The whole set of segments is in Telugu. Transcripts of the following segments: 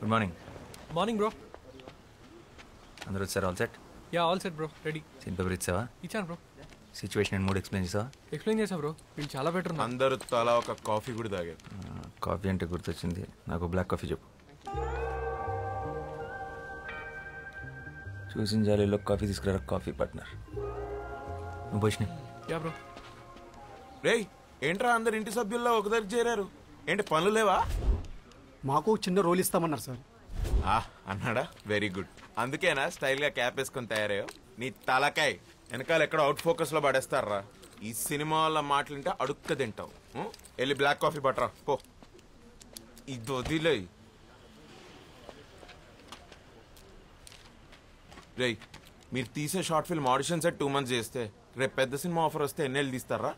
Good morning. Morning bro. అందరూ వచ్చారు? All set? Ya all set bro, ready. Scene paper ఇచ్చావా? ఇచ్చాను బ్రో. సిచ్యువేషన్ అండ్ మూడ్ ఎక్స్ప్లెయిన్ చేసావా? ఎక్స్ప్లెయిన్ చేసా బ్రో, వీళ్ళు చాలా బెటర్ ఉన్నారు. అందరూ తలా ఒక కాఫీ కూడా తాగారు. కాఫీ అంటే గుర్తొచ్చింది, నాకు బ్లాక్ కాఫీ చెప్పు. చూసిన జాలీలో కాఫీ తీసుకురా కాఫీ పార్ట్నర్. నువ్వు పోషినా? Yeah bro. రేయ్ ఏంట్రా అందరు ఇంటి సభ్యుల్లో ఒక దగ్గర చేరారు, ఏంటి పనులు లేవా? మాకు చిన్న రోల్ ఇస్తామన్నారు సార్. అన్నాడా? Very good. అందుకేనా స్టైల్గా క్యాప్ వేసుకొని తయారయ్యో? నీ తలకాయ వెనకాల ఎక్కడ అవుట్ ఫోకస్లో పడేస్తారా? ఈ సినిమా వాళ్ళ మాటలుంటే అడుక్క తింటావు. వెళ్ళి బ్లాక్ కాఫీ పట్టరా పో. ఇది వదిలే. రేయ్ మీరు తీసే short film audition set 2 months చేస్తే రేపు పెద్ద సినిమా ఆఫర్ వస్తే ఎన్నేళ్ళు తీస్తారా?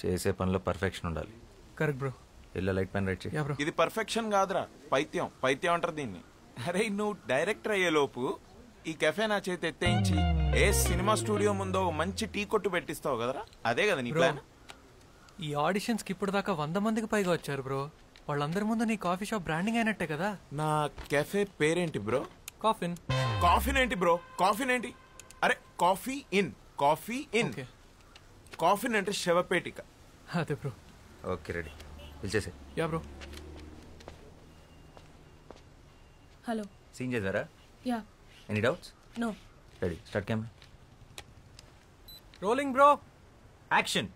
చేసే పనిలో పర్ఫెక్షన్ ఉండాలి. Correct bro. ఇలా లైట్ పెన్ రైట్ చేయి. Yeah bro. ఇది పర్ఫెక్షన్ కాదురా, పైత్యం. పైత్యం అంటారు దీన్ని. అరే నువ్వు డైరెక్టర్ అయ్యే లోపు ఈ కెఫే నా చేతి ఎత్తేయించి ఏ సినిమా స్టూడియో ముందో మంచి టీ కొట్టు పెట్టిస్తావు కదరా, అదే కదా నీ ప్లాన్? ఈ ఆడిషన్స్ కి ఇప్పుడు దాకా 100 మందికి పైగా వచ్చారు బ్రో. వాళ్ళందరి ముందు నీ కాఫీ షాప్ బ్రాండింగ్ అయినట్టే కదా. నా కెఫే పేరేంటి బ్రో? కాఫిన్. కాఫీన్ ఏంటి బ్రో? కాఫీన్ ఏంటి? అరే coffee in, coffee in. Coffin అంటే శవపేటిక. అదే బ్రో. ఓకే రెడీ, పిలిచేసే. Yeah bro. హలో. సీన్ చేద్దారా? Yeah. Any doubts? No. Ready, start camera. Rolling bro. Action.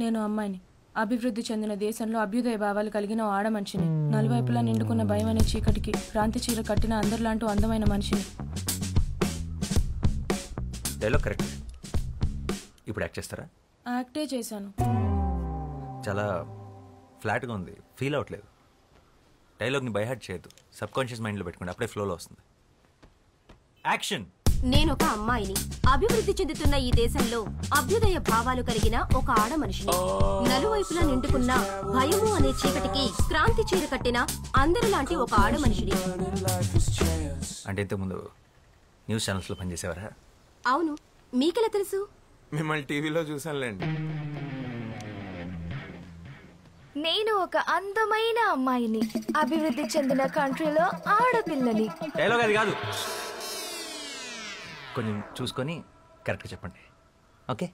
నేను అమ్మాయిని, అభివృద్ధి చెందిన దేశంలో అభ్యుదయ భావాలు కలిగిన ఓ ఆడ మనిషిని, నలువైపులా నిండుకున్న భయం అనే చీకటికి క్రాంతి చీర కట్టిన అందరిలాంటి అందమైన మనిషిని. Dialogue correct. ఇప్పుడు యాక్ట్ చేస్తారా? యాక్టే చేశాను. చాలా ఫ్లాట్గా ఉంది, ఫీల్ అవ్వట్లేదు. డైలాగ్ని బైహార్ట్ చేయొద్దు, సబ్ కాన్షియస్ మైండ్లో పెట్టుకోండి, అప్పుడే ఫ్లోలో వస్తుంది. యాక్షన్. నేను ఒక అమ్మాయిని, అభివృద్ధి చెందుతున్న ఈ దేశంలో అభ్యుదయ భావాలు కలిగిన ఒక ఆడ మనిషిని, నలువైపులా నిండుకున్న భయము అనే చీకటికి క్రాంతి చీర కట్టిన అందరిలాంటి ఒక ఆడ మనిషిని. అంటే ఇంతకుముందు న్యూస్ ఛానల్స్లో పనిచేసేవారా? అవును, మీకెలా తెలుసు? మిమ్మల్ని టీవీలో చూసానులేండి. నేను ఒక అందమైన అమ్మాయిని, అభివృద్ధి చెందిన కంట్రీలో ఆడపిల్లని. డైలాగ్ అది కాదు, కొంచెం చూసుకొని కరెక్ట్గా చెప్పండి. ఓకే.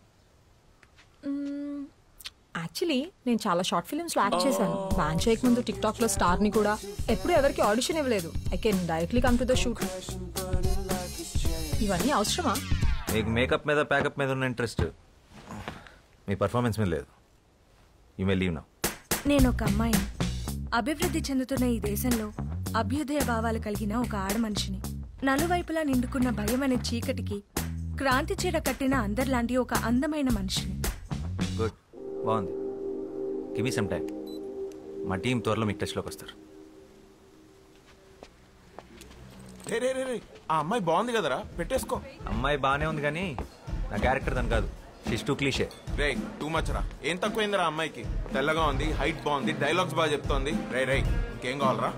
యాక్చువల్లీ నేను చాలా షార్ట్ ఫిల్మ్స్లో యాక్ట్ చేశాను. బ్యాన్ చేయకముందు టిక్టాక్లో స్టార్ని కూడా. ఎప్పుడు ఎవరికి ఆడిషన్ ఇవ్వలేదు. I can directly come to the shoot. ఇవన్నీ అవసరమా? మీకు మేకప్ మీద ప్యాకప్ మీద ఉన్న ఇంట్రెస్ట్ మీ పర్ఫార్మెన్స్ మీద లేదు. You may leave now. నేను ఒక అమ్మాయిని, అభివృద్ధి చెందుతున్న ఈ దేశంలో అభ్యుదయ భావాలు కలిగిన ఒక ఆడ మనిషిని, నలువైపులా నిండుకున్న భయం అనే చీకటికి క్రాంతి చీర కట్టిన అందరిలాంటి ఒక అందమైన మనిషిని. గుడ్, బాగుంది. Give me some time. మా టీం త్వరలో మీకు టచ్లోకి వస్తారు. రే రే రే రే, ఆ అమ్మాయి బాగుంది కదరా, పెట్టేసుకో. అమ్మాయి బాగానే ఉంది కానీ నా క్యారెక్టర్ దాని కాదు. She's too cliche. రే టూ మచ్ రా. ఏం తక్కువైందిరా అమ్మాయికి? తెల్లగా ఉంది, హైట్ బాగుంది, డైలాగ్స్ బాగా చెప్తోంది. రే రే ఇంకేం కావాలరా?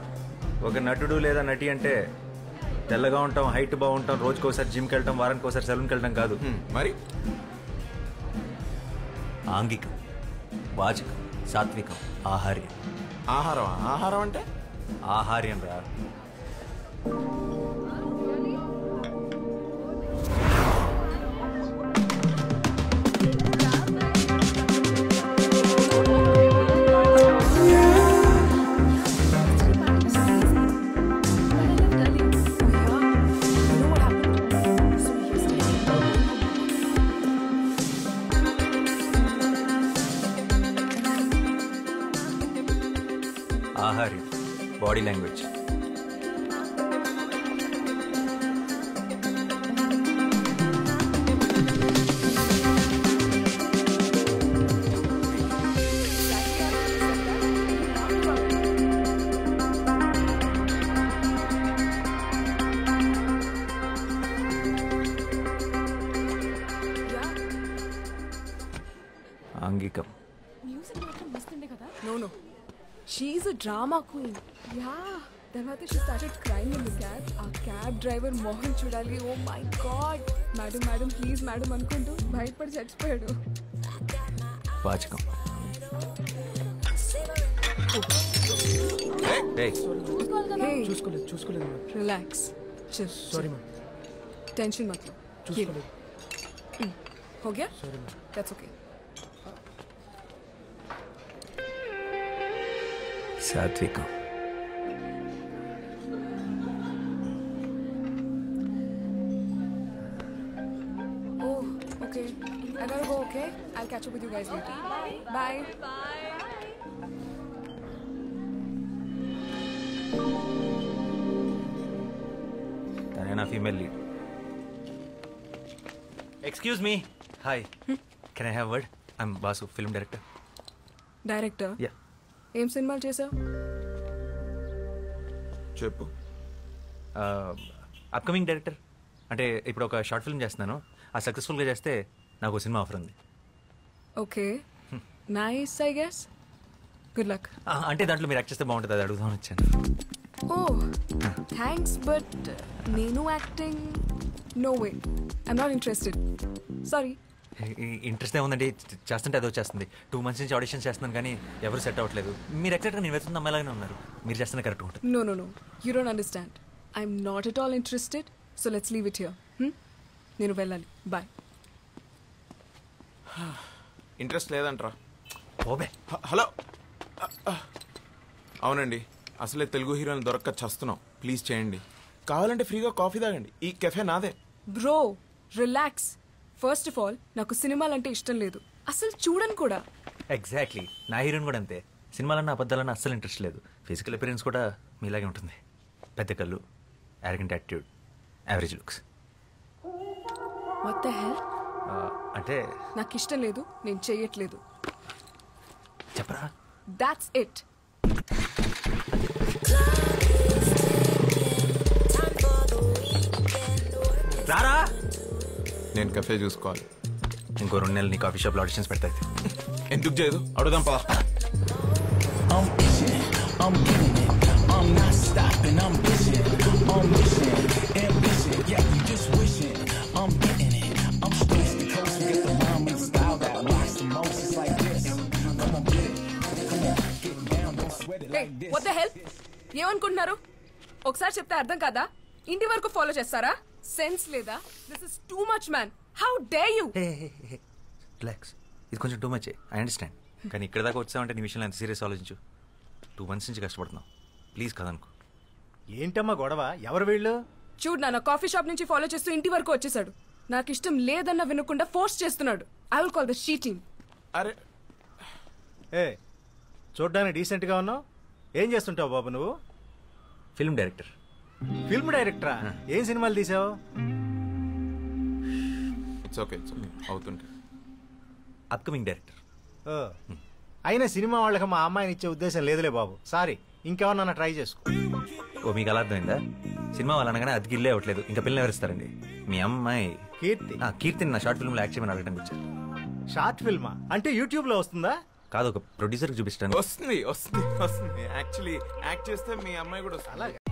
ఒక నటుడు లేదా నటి అంటే తెల్లగా ఉంటాం, హైట్ బాగుంటాం, రోజుకి ఒకసారి జిమ్కి వెళ్ళటం, వారానికి ఒకసారి సెలూన్కి వెళ్ళటం కాదు. మరి ఆంగికం, వాచకం, సాత్వికం, ఆహార్యం. ఆహారం? ఆహారం అంటే ఆహార్యం రా. ఆహార్యం, బాడీ లాంగ్వేజ్. ఆంగికం. No. She's a drama queen. Yeah. తర్వాత she started crying in the cab. ఆ క్యాబ్ డ్రైవర్ మోహన్ చూడాలి. Oh my god. Madam please madam అనుకుంటూ భయపడి చచ్చిపోయాడు. వాచకం. ఏయ్ Hey, చూసుకోలేదు relax. Chill. Sorry ma'am Tension मत लो. చూసుకోలేదు हो गया? Sorry ma'am That's okay. సాత్వికం. Oh, okay. I gotta go, okay? I'll catch up with you guys later. Bye. తనే నా female lead. Excuse me. Hi, can I have word? I'm boss, film director. Director. Yeah. ఏం సినిమాలు చేసావు? చెప్పు. Upcoming director. అంటే ఇప్పుడు ఒక షార్ట్ ఫిల్మ్ చేస్తున్నాను. ఆ సక్సెస్ఫుల్గా చేస్తే నాకు సినిమా ఆఫర్ ఉంది. Okay. Nice, I guess. Good luck. అంటే దాంట్లో మీరు యాక్ట్ చేస్తే బాగుంటుంది, అది అడుగుదామని వచ్చాను. Oh, thanks, but Nenu acting? No way. I'm not interested. Sorry. Interest ఏముందండి, చేస్తుంటే అదో చేస్తుంది. 2 months నుంచి ఆడిషన్స్ చేస్తున్నాను కానీ ఎవరు సెట్ అవ్వట్లేదు. మీరు ఎగ్జాక్ట్గా నేను వెళ్తున్న అమ్మాయిలాగానే ఉన్నారు. మీరు చేస్తున్న కరెక్ట్ ఉంటుంది. No. You don't understand. I'm not at all interested. So let's leave it here. Nenu vellali. Bye. Interest లేదంట్రా. ఓబే. హలో. అవునండి, అసలే తెలుగు హీరోని దొరక్క చస్తున్నాం. ప్లీజ్ చేయండి. కావాలంటే ఫ్రీగా కాఫీ తాగండి. ఈ కెఫే నాదే. Bro, relax. First of all, నాకు సినిమాలంటే ఇష్టం లేదు. అసలు చూడను కూడా. ఎగ్జాక్ట్లీ, నా హీరోయిన్ కూడా అంతే. సినిమాలన్నా అబద్ధాలన్నా అస్సలు ఇంట్రెస్ట్ లేదు. ఫిజికల్ అపిరెన్స్ కూడా మీలాగే ఉంటుంది. పెద్ద కళ్ళు, arrogant attitude, average looks. What the hell? అంటే నాకు ఇష్టం లేదు, నేను చెయ్యట్లేదు. చెప్పరా. That's it. రారా. నేను కెఫే చూసుకోవాలి. ఇంకో 2 నెలలు నీ కాఫీ షాప్లో ఆడిషన్స్ పెడతాయి. ఎందుకు చేయదు? అడుగుదాం పా. Hey, what the hell? ఏమనుకుంటున్నారు? ఒకసారి చెప్తే అర్థం కాదా? ఇంటి వరకు ఫాలో చేస్తారా? సెన్స్ లేదా? This is too much, man. How dare you? Relax, ఇది కొంచెం టూ మచ్. I understand. కానీ ఇక్కడ దాకా వచ్చావంటే నీ విషయంలో ఎంత సీరియస్ ఆలోచించు. 2 months నుంచి కష్టపడుతున్నావు. ప్లీజ్ కదనుకో. ఏంటమ్మా గొడవ? ఎవరు వీళ్ళు? చూడు నాన్న, కాఫీ షాప్ నుంచి ఫాలో చేస్తూ ఇంటి వరకు వచ్చేసాడు. నాకు ఇష్టం లేదన్న వినకుండా ఫోర్స్ చేస్తున్నాడు. I will call the she team. అరే ఏ, చూడ్డానికి డీసెంట్గా ఉన్నావు. ఏం చేస్తుంటావు బాబు నువ్వు? Film director. ఫిల్మ్ డైరెక్టరా? ఏం సినిమాలు తీసావు? ఇట్స్ ఓకే అవుతుంటే. Upcoming director. అయినా సినిమా వాళ్ళకి మా అమ్మాయిని ఇచ్చే ఉద్దేశం లేదులే బాబు. సారీ, ఇంకెవరన్నా ట్రై చేసుకో. ఓ, మీకు అలా అర్థమైందా? సినిమా వాళ్ళు అనగానే అది గిల్లే అవ్వట్లేదు. ఇంకా పిల్లలు ఎవరిస్తారండి? మీ అమ్మాయి కీర్తి. కీర్తిని నా షార్ట్ ఫిల్మ్లో యాక్ట్ చేయమని అడగడానికి వచ్చారు. షార్ట్ ఫిల్మా? అంటే యూట్యూబ్లో వస్తుందా? కాదు, ఒక ప్రొడ్యూసర్కి చూపిస్తాను. వస్తుంది. యాక్చువల్లీ యాక్ట్ చేస్తే మీ అమ్మాయి కూడా వస్తుంది.